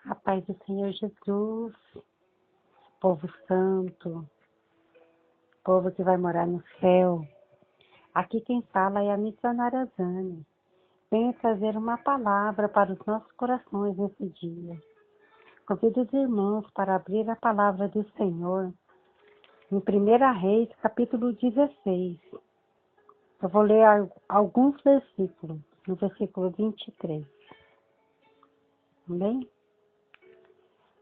A paz do Senhor Jesus, povo santo, povo que vai morar no céu. Aqui quem fala é a missionária Zane. Venho trazer uma palavra para os nossos corações nesse dia. Convido os irmãos para abrir a palavra do Senhor em 1 Reis, capítulo 16. Eu vou ler alguns versículos, no versículo 23. Amém?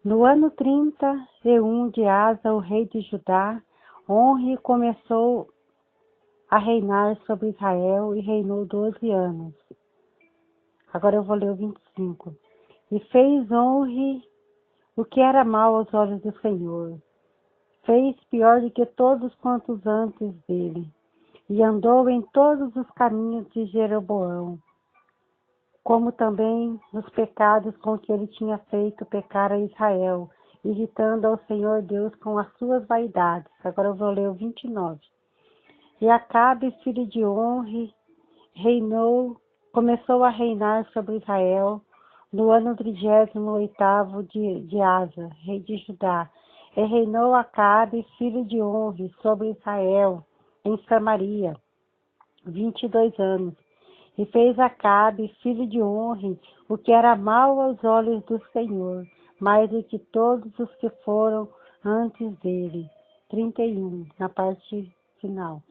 No ano 31 de Asa, o rei de Judá, Onri começou a reinar sobre Israel e reinou 12 anos. Agora eu vou ler o 25. E fez Onri o que era mal aos olhos do Senhor. Fez pior do que todos quantos antes dele. E andou em todos os caminhos de Jeroboão, como também nos pecados com que ele tinha feito pecar a Israel, irritando ao Senhor Deus com as suas vaidades. Agora eu vou ler o 29. E Acabe, filho de Onri, começou a reinar sobre Israel no ano 38º de Asa, rei de Judá. E reinou Acabe, filho de Onri, sobre Israel, em Samaria, 22 anos. E fez Acabe, filho de Onri, o que era mal aos olhos do Senhor, mais do que todos os que foram antes dele. 31, na parte final.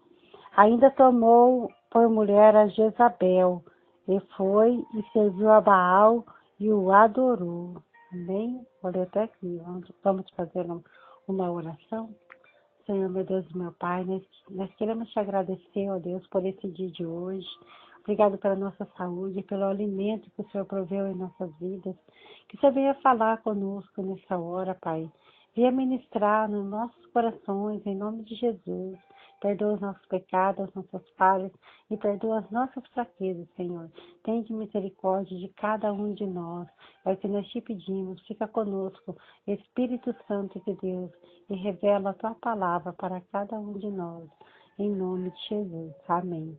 Ainda tomou por mulher a Jezabel, e foi e serviu a Baal e o adorou. Amém? Vou ler até aqui. Vamos fazer uma oração? Senhor, meu Deus e meu Pai, nós queremos te agradecer, ó Deus, por esse dia de hoje. Obrigado pela nossa saúde, pelo alimento que o Senhor proveu em nossas vidas. Que o Senhor venha falar conosco nessa hora, Pai. Venha ministrar nos nossos corações, em nome de Jesus. Perdoa os nossos pecados, as nossas falhas e perdoa as nossas fraquezas, Senhor. Tende misericórdia de cada um de nós. É o que nós te pedimos. Fica conosco, Espírito Santo de Deus, e revela a tua palavra para cada um de nós. Em nome de Jesus. Amém.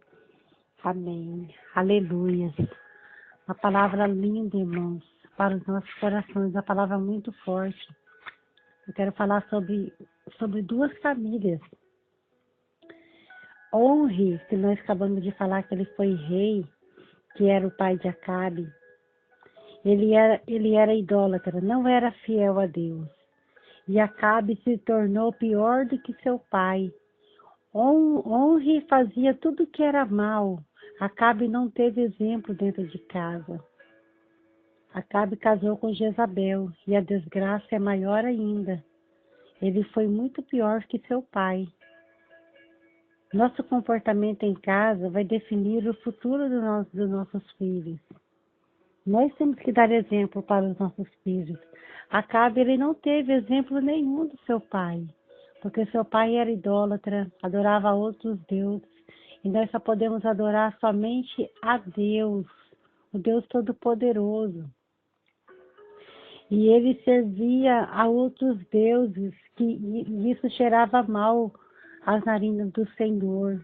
Amém. Aleluia. Uma palavra linda, irmãos, para os nossos corações. Uma palavra muito forte. Eu quero falar sobre duas famílias. Onri, que nós acabamos de falar que ele foi rei, que era o pai de Acabe. Ele era idólatra, não era fiel a Deus. E Acabe se tornou pior do que seu pai. Onri fazia tudo que era mal. Acabe não teve exemplo dentro de casa. Acabe casou com Jezabel, e a desgraça é maior ainda. Ele foi muito pior que seu pai. Nosso comportamento em casa vai definir o futuro dos nossos filhos. Nós temos que dar exemplo para os nossos filhos. Acabe, ele não teve exemplo nenhum do seu pai, porque seu pai era idólatra, adorava outros deuses, e nós só podemos adorar somente a Deus, o Deus Todo-Poderoso. E ele servia a outros deuses, e isso cheirava mal às narinas do Senhor.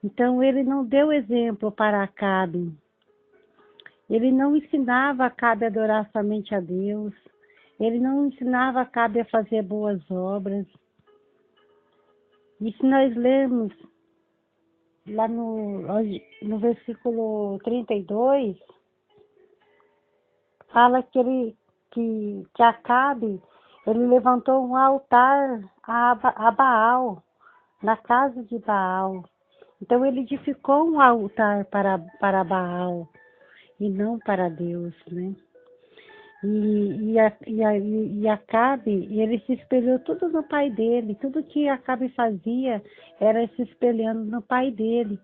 Então ele não deu exemplo para Acabe. Ele não ensinava Acabe a adorar somente a Deus. Ele não ensinava Acabe a fazer boas obras. E se nós lermos lá no versículo 32, fala que Acabe, ele levantou um altar a Baal, na casa de Baal. Então ele edificou um altar para Baal e não para Deus, né? E Acabe, ele se espelhou tudo no pai dele. Tudo que Acabe fazia era se espelhando no pai dele.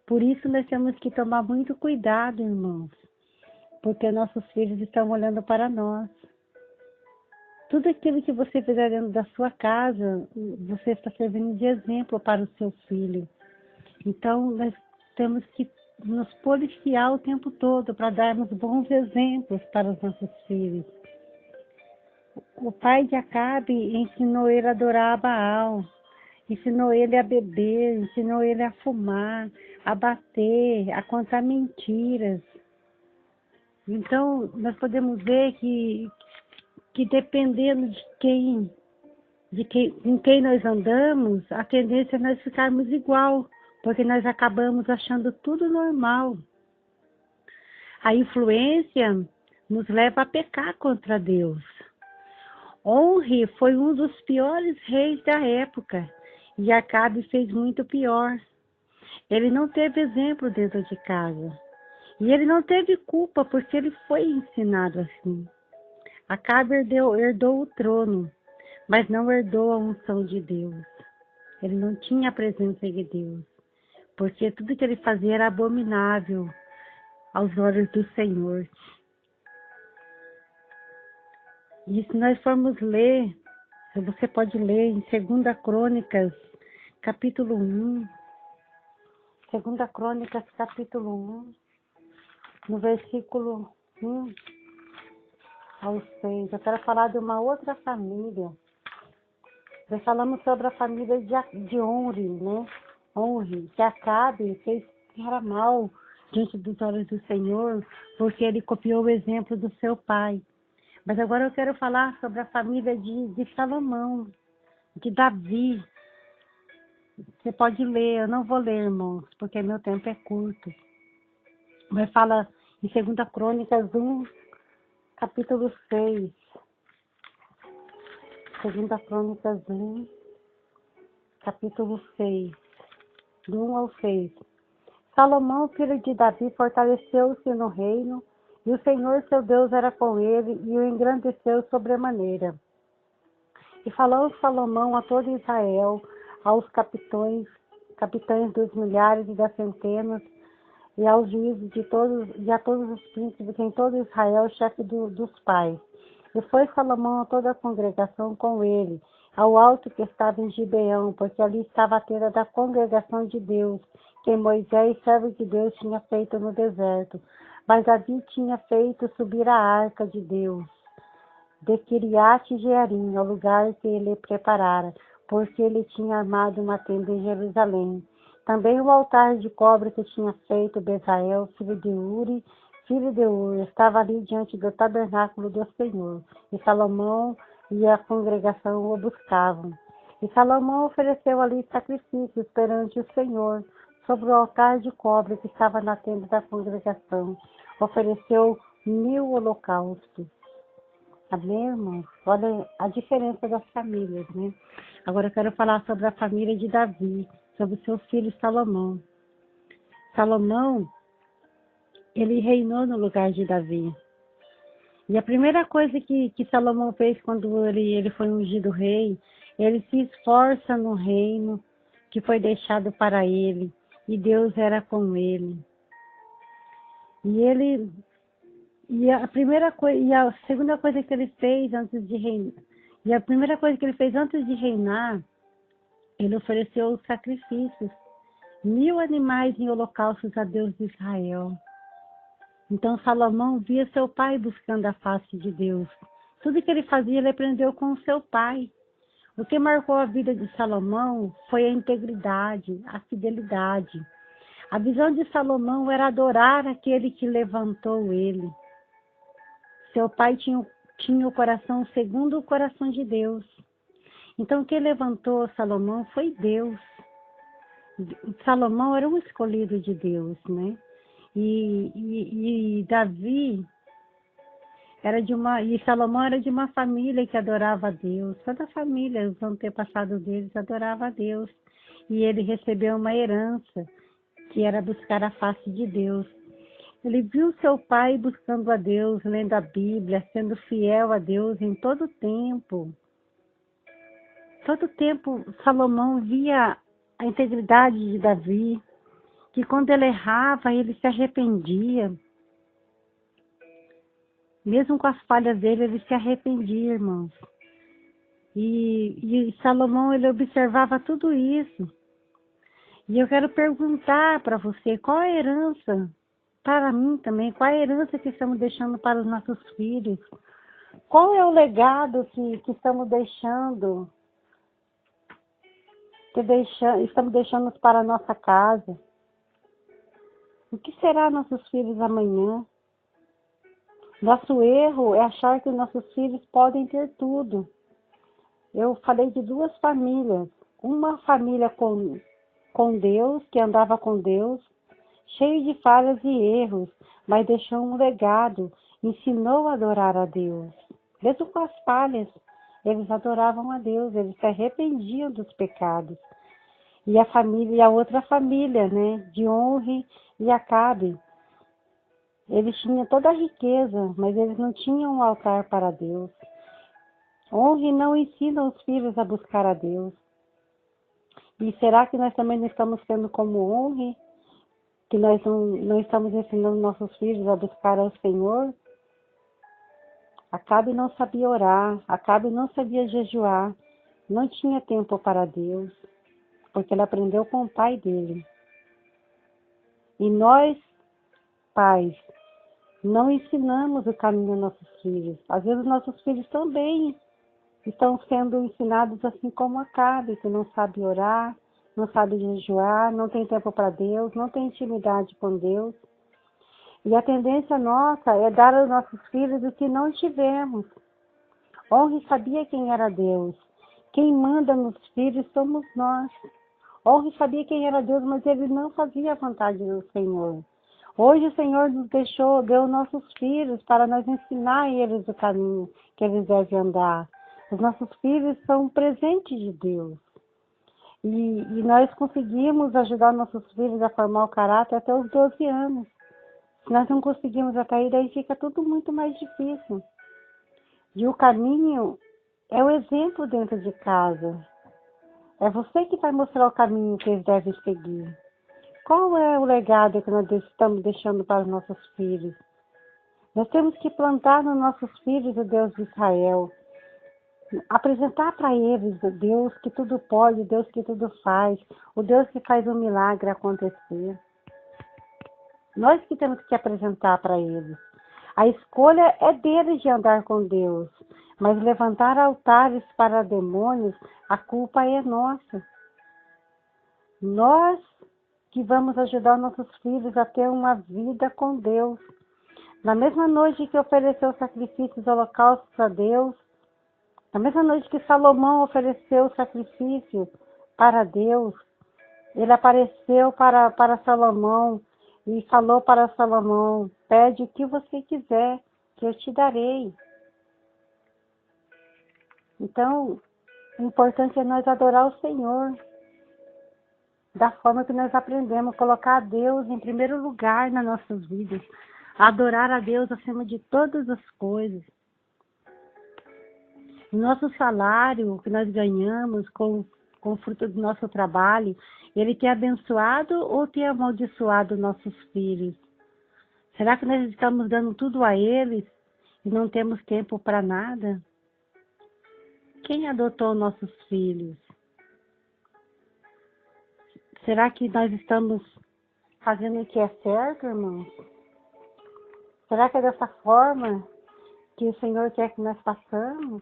Por isso nós temos que tomar muito cuidado, irmãos, porque nossos filhos estão olhando para nós. Tudo aquilo que você fizer dentro da sua casa, você está servindo de exemplo para o seu filho. Então, nós temos que nos policiar o tempo todo para darmos bons exemplos para os nossos filhos. O pai de Acabe ensinou ele a adorar a Baal, ensinou ele a beber, ensinou ele a fumar, a bater, a contar mentiras. Então, nós podemos ver que que dependendo com quem nós andamos, a tendência é nós ficarmos igual, porque nós acabamos achando tudo normal. A influência nos leva a pecar contra Deus. Onre foi um dos piores reis da época, e Acabe fez muito pior. Ele não teve exemplo dentro de casa. E ele não teve culpa, porque ele foi ensinado assim. Acabe herdou o trono, mas não herdou a unção de Deus. Ele não tinha a presença de Deus, porque tudo que ele fazia era abominável aos olhos do Senhor. E se nós formos ler, você pode ler em 2 Crônicas, capítulo 1, 2 Crônicas, capítulo 1, no versículo 1 ao 6. Eu quero falar de uma outra família. Nós falamos sobre a família de Onre, né? Onre, que Acabe fez era mal diante dos olhos do Senhor, porque ele copiou o exemplo do seu pai. Mas agora eu quero falar sobre a família de Salomão, de Davi. Você pode ler, eu não vou ler, irmãos, porque meu tempo é curto. Mas fala em 2 Crônicas 1, capítulo 6. 2 Crônicas 1, capítulo 6, do 1 ao 6. Salomão, filho de Davi, fortaleceu-se no reino, e o Senhor seu Deus era com ele, e o engrandeceu sobremaneira. E falou Salomão a todo Israel, aos capitães dos milhares e das centenas, e aos juízes e a todos os príncipes em todo Israel, chefe dos pais. E foi Salomão a toda a congregação com ele, ao alto que estava em Gibeão, porque ali estava a tenda da congregação de Deus, que Moisés, servo de Deus, tinha feito no deserto. Mas Davi tinha feito subir a arca de Deus, de Quiriate Jearim, ao lugar que ele preparara, porque ele tinha armado uma tenda em Jerusalém. Também o altar de cobre que tinha feito Bezael, filho de Uri, filho de Ur, estava ali diante do tabernáculo do Senhor. E Salomão e a congregação o buscavam. E Salomão ofereceu ali sacrifícios perante o Senhor, sobre o altar de cobre que estava na tenda da congregação. Ofereceu 1000 holocaustos. Amém, irmãos? Olha a diferença das famílias, né? Agora eu quero falar sobre a família de Davi, sobre o seu filho Salomão. Salomão, ele reinou no lugar de Davi. E a primeira coisa que Salomão fez quando ele foi ungido rei, ele se esforça no reino que foi deixado para ele, e Deus era com ele. E a segunda coisa que ele fez antes de reinar, e a primeira coisa que ele fez antes de reinar, ele ofereceu os sacrifícios, 1000 animais em holocaustos a Deus de Israel. Então Salomão via seu pai buscando a face de Deus. Tudo que ele fazia, ele aprendeu com o seu pai. O que marcou a vida de Salomão foi a integridade, a fidelidade. A visão de Salomão era adorar aquele que levantou ele. Seu pai tinha o coração segundo o coração de Deus. Então, quem levantou Salomão foi Deus. Salomão era um escolhido de Deus, né? E Davi Salomão era de uma família que adorava a Deus. Toda a família, os antepassados deles, adorava a Deus. E ele recebeu uma herança, que era buscar a face de Deus. Ele viu seu pai buscando a Deus, lendo a Bíblia, sendo fiel a Deus em todo o tempo. Todo tempo, Salomão via a integridade de Davi, que quando ele errava, ele se arrependia. Mesmo com as falhas dele, ele se arrependia, irmãos. E Salomão, ele observava tudo isso. E eu quero perguntar para você, qual a herança, para mim também, qual a herança que estamos deixando para os nossos filhos? Qual é o legado que estamos deixando? Estamos deixando para a nossa casa? O que será nossos filhos amanhã? Nosso erro é achar que nossos filhos podem ter tudo. Eu falei de duas famílias. Uma família com Deus, que andava com Deus, cheio de falhas e erros, mas deixou um legado, ensinou a adorar a Deus. Mesmo com as falhas, eles adoravam a Deus, eles se arrependiam dos pecados. E a outra família, né, de Onre e Acabe, eles tinham toda a riqueza, mas eles não tinham um altar para Deus. Honre não ensina os filhos a buscar a Deus. E será que nós também não estamos sendo como Honre? Que nós não estamos ensinando nossos filhos a buscar ao Senhor? Acabe não sabia orar, Acabe não sabia jejuar, não tinha tempo para Deus, porque ele aprendeu com o pai dele. E nós, pais, não ensinamos o caminho aos nossos filhos. Às vezes nossos filhos também estão sendo ensinados assim como Acabe, que não sabe orar, não sabe jejuar, não tem tempo para Deus, não tem intimidade com Deus. E a tendência nossa é dar aos nossos filhos o que não tivemos. Honre sabia quem era Deus. Quem manda nos filhos somos nós. Honre sabia quem era Deus, mas ele não fazia a vontade do Senhor. Hoje o Senhor nos deu nossos filhos para nós ensinar a eles o caminho que eles devem andar. Os nossos filhos são um presente de Deus. E nós conseguimos ajudar nossos filhos a formar o caráter até os 12 anos. Se nós não conseguimos até aí, daí fica tudo muito mais difícil. E o caminho é o exemplo dentro de casa. É você que vai mostrar o caminho que eles devem seguir. Qual é o legado que nós estamos deixando para os nossos filhos? Nós temos que plantar nos nossos filhos o Deus de Israel. Apresentar para eles o Deus que tudo pode, o Deus que tudo faz, o Deus que faz um milagre acontecer. Nós que temos que apresentar para eles. A escolha é deles de andar com Deus, mas levantar altares para demônios, a culpa é nossa. Nós que vamos ajudar nossos filhos a ter uma vida com Deus. Na mesma noite que ofereceu sacrifícios holocaustos a Deus, na mesma noite que Salomão ofereceu sacrifício para Deus, ele apareceu para Salomão e falou para Salomão: pede o que você quiser, que eu te darei. Então, o importante é nós adorar o Senhor, da forma que nós aprendemos, colocar a Deus em primeiro lugar nas nossas vidas, adorar a Deus acima de todas as coisas. Nosso salário que nós ganhamos com o fruto do nosso trabalho, ele tem abençoado ou tem amaldiçoado nossos filhos? Será que nós estamos dando tudo a eles e não temos tempo para nada? Quem adotou nossos filhos? Será que nós estamos fazendo o que é certo, irmãos? Será que é dessa forma que o Senhor quer que nós façamos?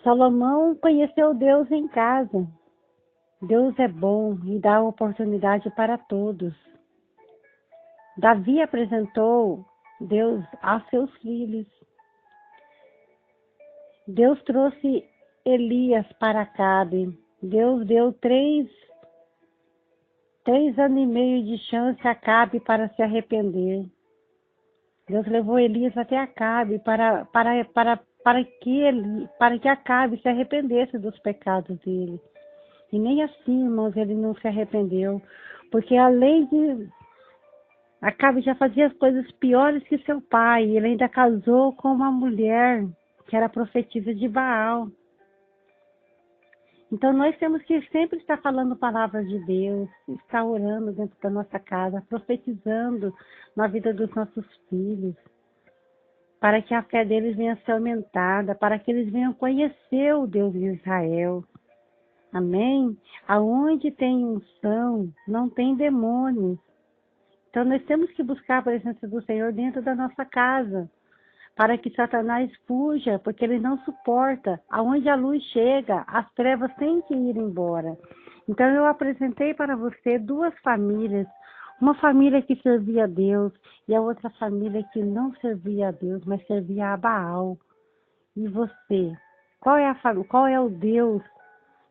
Salomão conheceu Deus em casa. Deus é bom e dá oportunidade para todos. Davi apresentou Deus a seus filhos. Deus trouxe Elias para Acabe. Deus deu 3 anos e meio de chance a Acabe para se arrepender. Deus levou Elias até Acabe para que Acabe se arrependesse dos pecados dele. E nem assim, irmãos, ele não se arrependeu. Porque além de Acabe já fazia as coisas piores que seu pai. Ele ainda casou com uma mulher que era profetisa de Baal. Então nós temos que sempre estar falando palavras de Deus, estar orando dentro da nossa casa, profetizando na vida dos nossos filhos, para que a fé deles venha a ser aumentada, para que eles venham conhecer o Deus de Israel. Amém? Aonde tem unção, não tem demônios. Então nós temos que buscar a presença do Senhor dentro da nossa casa, para que Satanás fuja, porque ele não suporta. Aonde a luz chega, as trevas têm que ir embora. Então eu apresentei para você 2 famílias, Uma família que servia a Deus e a outra família que não servia a Deus, mas servia a Baal. E você? Qual é o Deus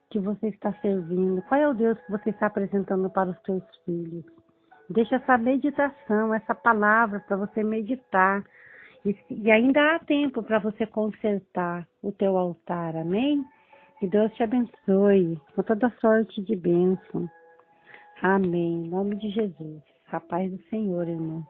que você está servindo? Qual é o Deus que você está apresentando para os seus filhos? Deixa essa meditação, essa palavra para você meditar. E ainda há tempo para você consertar o teu altar, amém? Que Deus te abençoe com toda sorte de bênção. Amém. Em nome de Jesus. A paz do Senhor, irmão.